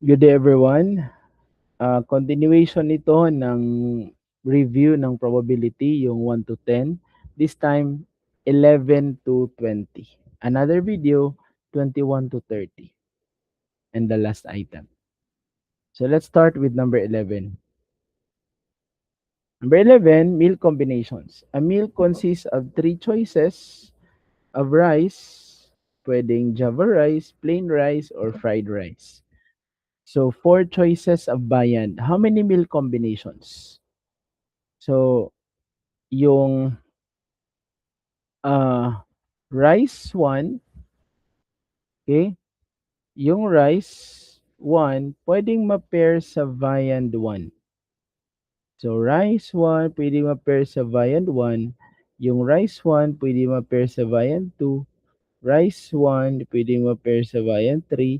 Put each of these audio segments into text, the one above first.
Good day everyone. Continuation ito ng review ng probability, yung 1 to 10. This time, 11 to 20. Another video, 21 to 30. And the last item. So let's start with number 11. Number 11, meal combinations. A meal consists of 3 choices of rice, pwedeng java rice, plain rice, or fried rice. So 4 choices of viand. How many meal combinations? So, yung rice 1, okay? Yung rice 1, pwedeng ma-pair sa viand 1. So, rice 1, pwedeng ma-pair sa viand 1. Yung rice 1, pwedeng ma-pair sa viand 2. Rice 1, pwedeng ma-pair sa viand 3.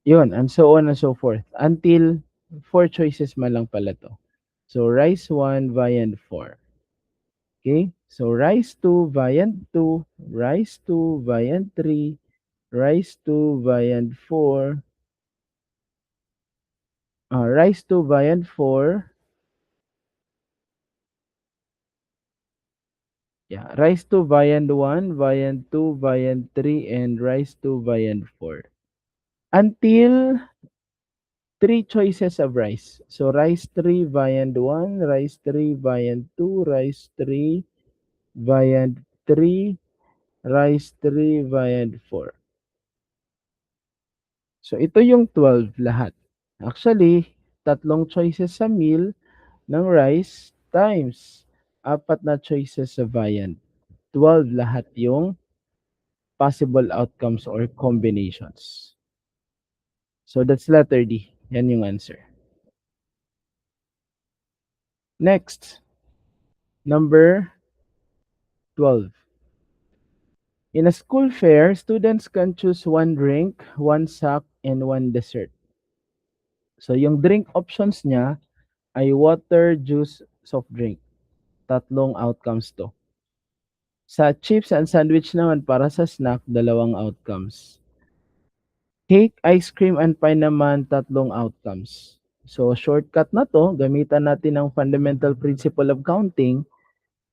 Yun, and so on and so forth. Until 4 choices man lang pala to. So, rice 1, viand 4. Okay, so rice 2, viand 2, rice 2, viand 3, rice 2, viand 4, rice 2, viand 4, yeah, rice 2, viand 1, viand 2, viand 3, and rice 2, viand 4. Until 3 choices of rice. So rice 3, viand 1, rice 3, viand 2, rice 3, viand 3, rice 3, viand 4. So, ito yung 12 lahat. Actually, tatlong choices sa meal ng rice times apat na choices sa viand. 12 lahat yung possible outcomes or combinations. So, that's letter D. Yan yung answer. Next, number 12. In a school fair, students can choose one drink, one snack, and one dessert. So, yung drink options niya ay water, juice, soft drink. Tatlong outcomes to. Sa chips and sandwich naman para sa snack, dalawang outcomes. Cake, ice cream, and pie naman, tatlong outcomes. So, shortcut na to, gamitan natin ang fundamental principle of counting.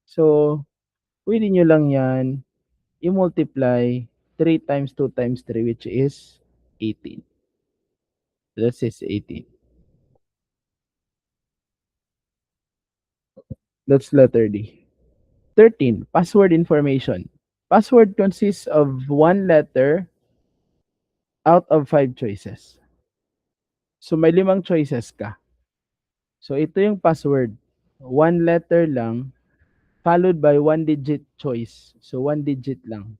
So, pwede nyo lang yan i-multiply 3 times 2 times 3, which is 18. This is 18. That's letter D. 13. Password information. Password consists of one letter out of 5 choices. So, may 5 choices ka. So, ito yung password. One letter lang, followed by one digit choice. So, one digit lang.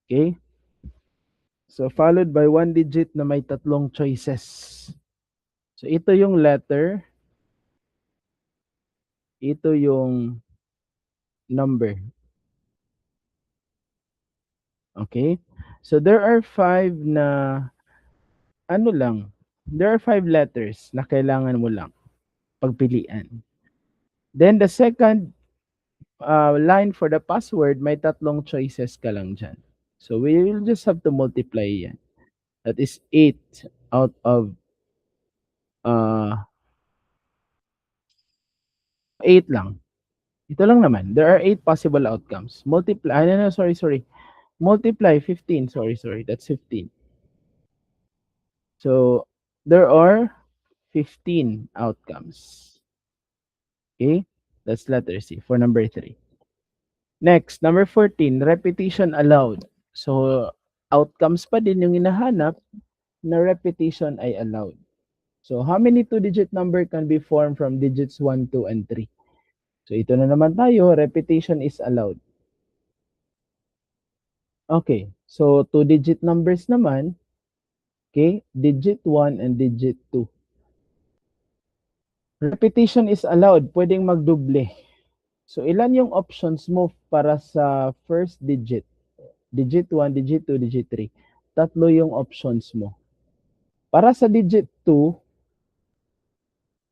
Okay? So, followed by one digit na may tatlong choices. So, ito yung letter. Ito yung number. Okay? So, there are 5 na, there are 5 letters na kailangan mo lang pagpilian. Then, the second line for the password, may tatlong choices ka lang dyan. So, we will just have to multiply yan. That is 8 out of 8 lang. Ito lang naman. There are 8 possible outcomes. Multiply, sorry. Multiply 15. Sorry. That's 15. So, there are 15 outcomes. Okay? That's letter C for number 3. Next, number 14, repetition allowed. So, outcomes pa din yung hinahanap na repetition ay allowed. So, how many two-digit number can be formed from digits 1, 2, and 3? So, ito na naman tayo, repetition is allowed. Okay, so two-digit numbers naman, okay, digit 1 and digit 2. Repetition is allowed, pwedeng magdoble. So, ilan yung options mo para sa first digit? Digit 1, digit 2, digit 3. Tatlo yung options mo. Para sa digit 2,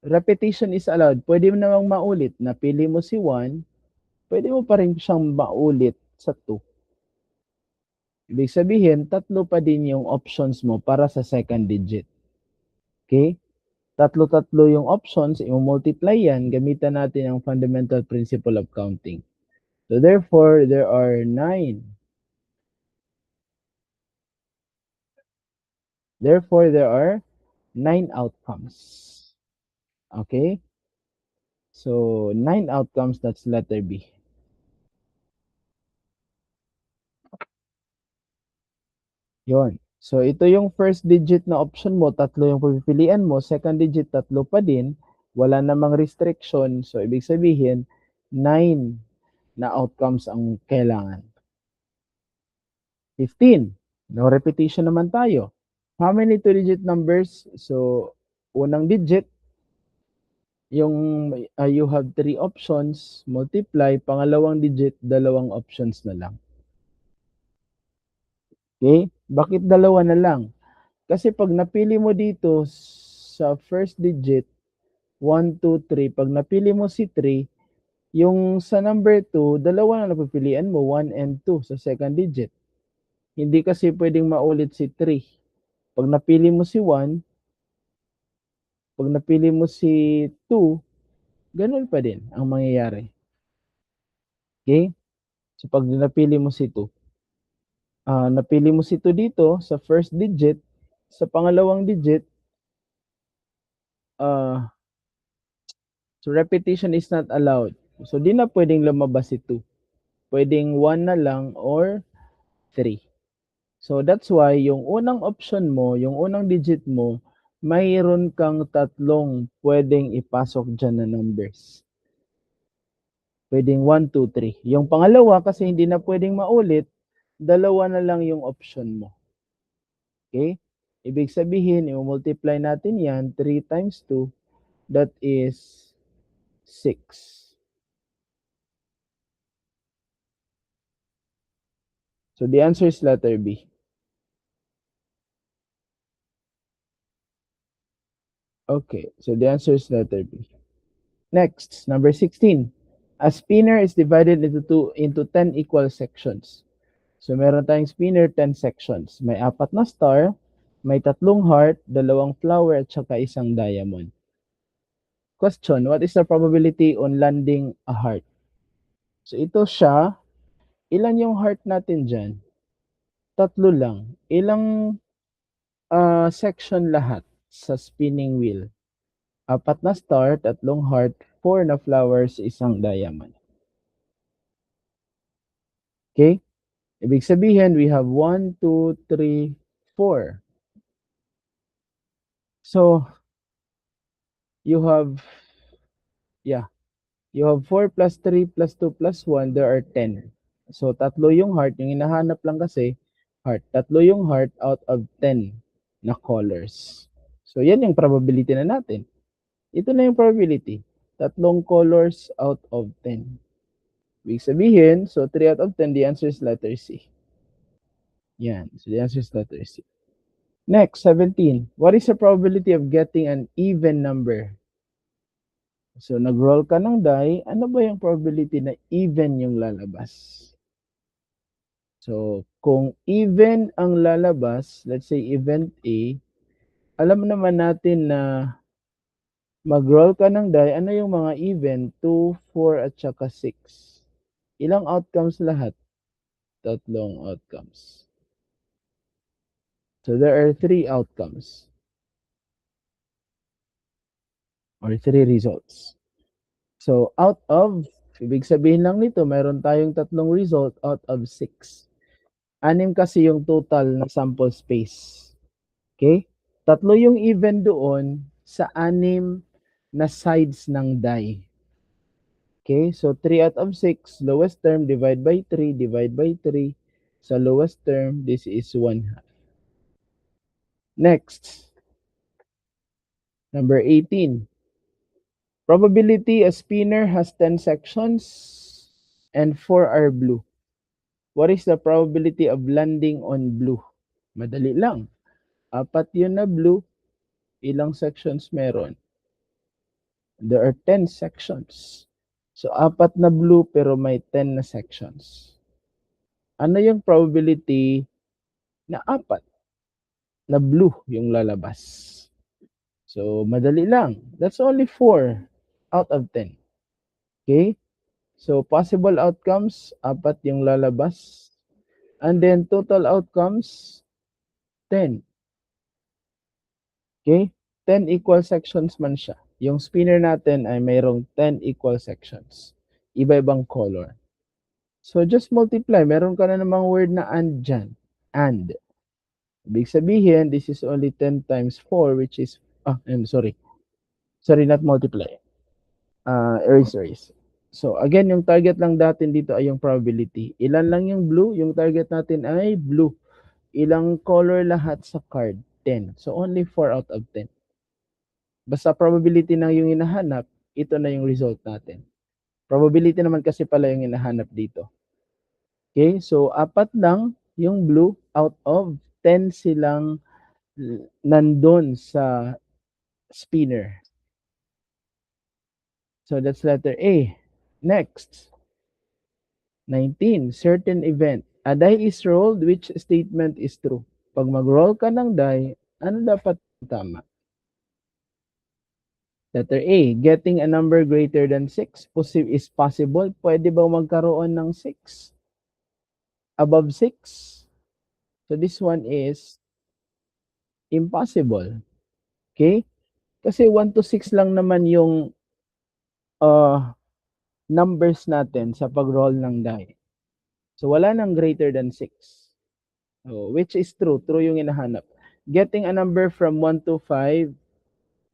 repetition is allowed. Pwede mo namang maulit. Napili mo si 1, pwede mo pa rin siyang maulit sa 2. Ibig sabihin, tatlo pa din yung options mo para sa second digit. Okay? Tatlo-tatlo yung options, i-multiply yan, gamitan natin ang fundamental principle of counting. So therefore, there are 9. Therefore, there are 9 outcomes. Okay? So, 9 outcomes, that's letter B. Yon. So, ito yung first digit na option mo, tatlo yung pipilian mo. Second digit, tatlo pa din. Wala namang restriction. So, ibig sabihin, 9 na outcomes ang kailangan. 15. No repetition naman tayo. How many two-digit numbers? So, unang digit, yung you have 3 options, multiply. Pangalawang digit, dalawang options na lang. Okay? Bakit dalawa na lang? Kasi pag napili mo dito sa first digit, 1, 2, 3, pag napili mo si 3, yung sa number 2, dalawa na napipilian mo, 1 and 2 sa second digit. Hindi kasi pwedeng maulit si 3. Pag napili mo si 1, pag napili mo si 2, ganun pa din ang mangyayari. Okay? So pag napili mo si 2, napili mo si 2 dito sa first digit, sa pangalawang digit, so repetition is not allowed. So di na pwedeng lumabas si 2. Pwedeng 1 na lang or 3. So that's why yung unang option mo, yung unang digit mo, mayroon kang tatlong pwedeng ipasok dyan na numbers. Pwedeng 1, 2, 3. Yung pangalawa, kasi hindi na pwedeng maulit, dalawa na lang yung option mo. Okay? Ibig sabihin, i-multiply natin yan, 3 times 2, that is 6. So the answer is letter B. Okay, so the answer is letter B. Next, number 16. A spinner is divided into 10 equal sections. So meron tayong spinner, 10 sections. May 4 na star, may 3 heart, 2 flower, at saka 1 diamond. Question, what is the probability on landing a heart? So ito siya, ilan yung heart natin dyan? 3 lang. Ilang section lahat sa spinning wheel? 4 na star, 3 heart, 4 na flowers, 1 diamond. Okay? Ibig sabihin, we have 1, 2, 3, 4. So, you have 4 plus 3 plus 2 plus 1, there are 10. So, tatlo yung heart. Yung hinahanap lang kasi, heart. Tatlo yung heart out of 10 na colors. So, yan yung probability na natin. Ito na yung probability. Tatlong colors out of 10. Ibig sabihin, so 3 out of 10, the answer is letter C. Yan. So, the answer is letter C. Next, 17. What is the probability of getting an even number? So, nag-roll ka ng die. Ano ba yung probability na even yung lalabas? So, kung even ang lalabas, let's say event A, alam naman natin na mag-roll ka ng die, ano yung mga even? 2, 4, at saka 6. Ilang outcomes lahat? Tatlong outcomes. So, there are 3 outcomes. Or 3 results. So, out of, ibig sabihin lang nito, mayroon tayong tatlong result out of 6. 6 kasi yung total na sample space. Okay? Tatlo yung even doon sa 6 na sides ng die. Okay? So, 3 out of 6, lowest term, divide by 3, divide by 3. Sa lowest term, this is 1/2. Next. Number 18. Probability a spinner has 10 sections and 4 are blue. What is the probability of landing on blue? Madali lang. 4 yun na blue. Ilang sections meron? There are 10 sections. So, 4 na blue pero may 10 na sections. Ano yung probability na 4 na blue yung lalabas. So, madali lang. That's only 4 out of 10. Okay? So, possible outcomes, 4 yung lalabas. And then, total outcomes, 10. Okay? 10 equal sections man siya. Yung spinner natin ay mayroong 10 equal sections. Iba-ibang color. So, just multiply. Meron ka na namang word na and dyan. And. Ibig sabihin, this is only 10 times 4, which is, I'm sorry. Sorry, not multiply. Erase. So, again, yung target lang natin dito ay yung probability. Ilan lang yung blue? Yung target natin ay blue. Ilang color lahat sa card? 10. So, only 4 out of 10. Basta probability na yung hinahanap, ito na yung result natin. Probability naman kasi pala yung hinahanap dito. Okay, so 4 lang yung blue out of 10 silang nandun sa spinner. So that's letter A. Next, 19, certain event. A die is rolled, which statement is true? Pag mag-roll ka ng die, ano dapat tama? Letter A, getting a number greater than 6 is possible. Pwede ba magkaroon ng 6? Above 6? So this one is impossible. Okay? Kasi 1 to 6 lang naman yung numbers natin sa pag-roll ng die. So wala nang greater than 6. So, which is true. True yung hinahanap. Getting a number from 1 to 5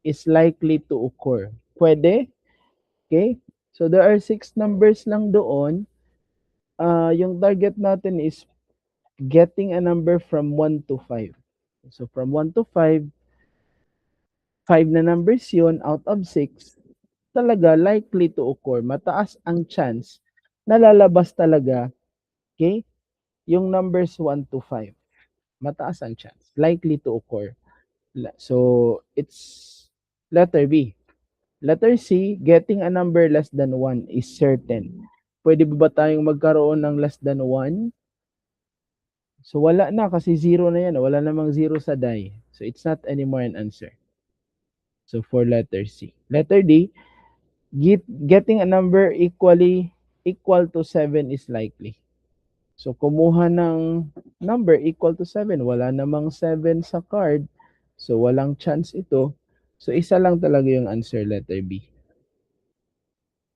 is likely to occur. Pwede. Okay? So there are 6 numbers lang doon. Yung target natin is getting a number from 1 to 5. So from 1 to 5, 5 na numbers yun out of 6, talaga likely to occur. Mataas ang chance na lalabas talaga, okay, yung numbers 1 to 5. Mataas ang chance. Likely to occur. So, it's letter B. Letter C, getting a number less than 1 is certain. Pwede ba tayong magkaroon ng less than 1? So, wala na kasi 0 na yan. Wala namang 0 sa die. So, it's not anymore an answer. So, for letter C. Letter D, getting a number equal to 7 is likely. So, kumuha ng number equal to 7. Wala namang 7 sa card. So, walang chance ito. So, isa lang talaga yung answer, letter B.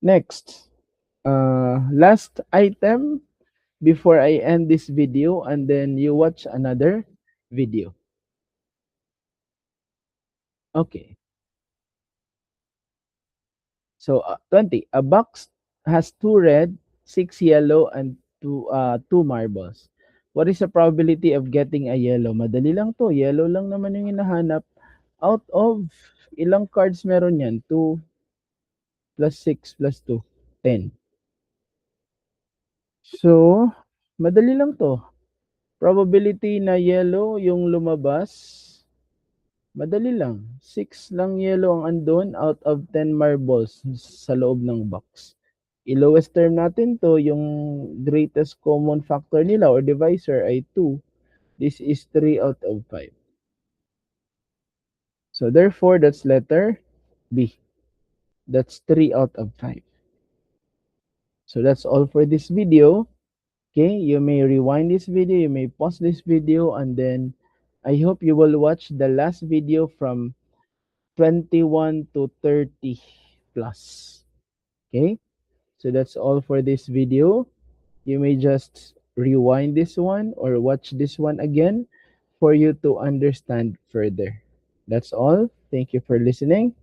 Next. Last item before I end this video and then you watch another video. Okay. So, 20. A box has 2 red, 6 yellow, and 2 marbles. What is the probability of getting a yellow? Madali lang to. Yellow lang naman yung hinahanap. Out of ilang cards meron yan? 2 plus 6 plus 2, 10. So, madali lang to. Probability na yellow yung lumabas, madali lang. 6 lang yellow ang andon out of 10 marbles sa loob ng box. I-lowest term natin to, yung greatest common factor nila or divisor ay 2. This is 3 out of 5. So therefore, that's letter B. That's 3 out of 5. So that's all for this video. Okay, you may rewind this video, you may pause this video, and then I hope you will watch the last video from 21 to 30 plus. Okay, so that's all for this video. You may just rewind this one or watch this one again for you to understand further. That's all. Thank you for listening.